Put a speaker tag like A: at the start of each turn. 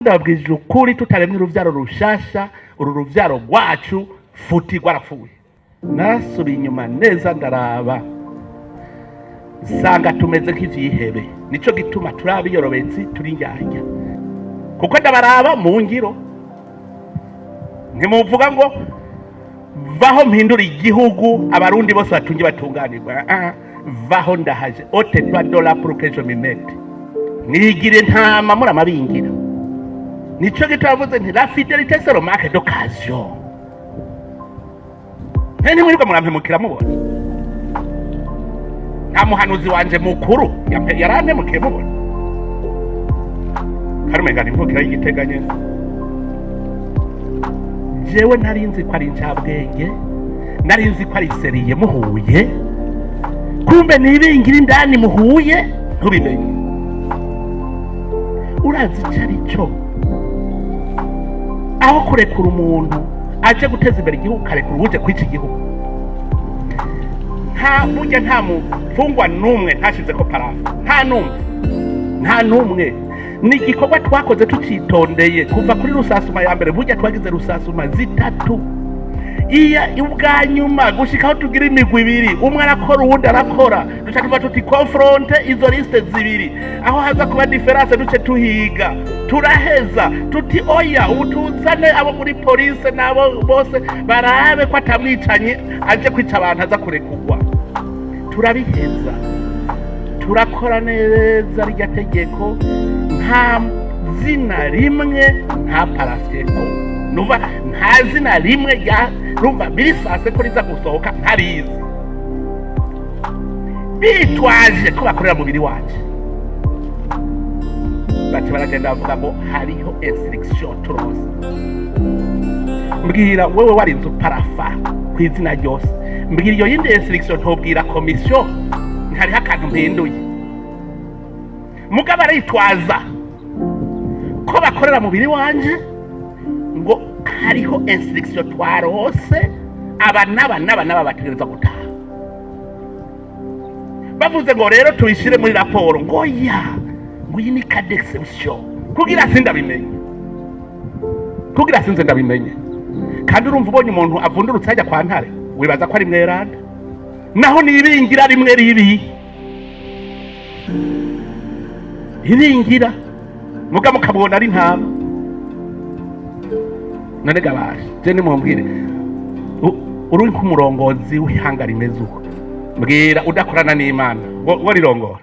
A: ndabwije ukuri tutaremye uruvyaro rushasha uru ruvyaro rwacu futi rwarapfuye. Nasubiye inyuma neza ndaraba sanga tumeze nk'ivyihebe, nico gituma turaba iyorobetsi turi njyanya kuko ndabaraba mu ngiro. Ntimuvuga ngo vaho mpindura igihugu abarundi bose batunge batunganirwa. Vaho ndahaje ote $3 pour que je me mette nigire ntama muri amabingira. Nico gitavuze nti la fidélité c'est le marque d'occasion. Nti mwirirwa murampemukira mubona nta muhanuzi wanje mukuru yarantemukiye mubona karumengana imvukira y'igiteganye. Jewe narinzi ko ari incabwenge, narinzi ko ari seriye muhuye, kumbe nibingira indani muhuye ntubimenye. Urazi cari cyo aho kurekura umuntu aje guteza imbere igihugu karekura uje kwica igihugu. Burya nta mufungwa n'umwe ntashize ko parafu, nta n'umwe. Ni igikorwa twakoze tucitondeye kuva kuri rusasuma ya mbere. Burya twagize rusasuma zitatu, iya ubwa nyuma gushikaho tugira imigwi ibiri, umwe arakora uwundi arakora, duca tuva tuti confronte izo liste zibiri, aho haza kuba difference duce tuhiga turaheza tuti oya ubu tuzane abo muri police nabo bose barabe ko atamwicanye aje kwica abantu aza kurekugwa. Turabiheza turakora neza rya tegeko, nta zina rimwe nta paraseko nuva, nta zina rimwe rya rumva birisase ko riza gusohoka ntarizi, bitwaje ko bakorera mubiri wacu. Bace baragenda bavuga ngo hariho instruction turose. Mbwira wewe warinze parafa ku izina ryose, mbwira iyo yindi instruction ntobwira commission ntari hakantu mpinduye. Mugabo aritwaza ko bakorera mubiri wanje ngo hariho instruction twarose aba bategereza gutaha. Bavuze ngo rero tubishire muri raporo ngo ya ngo iyi ni cas d'exception kugira sinze ndabimenye. Kandi urumva ubonye umuntu avundurutse ajya kwa ntare wibaza ko ari mweranda, naho nibingira rimwe ribi iringira muga mukabona ari ntama. None gabaje je nimumbwire uri nk'umurongozi w'ihanga rimeze uko, mbwira udakorana n'Imana wo rirongora.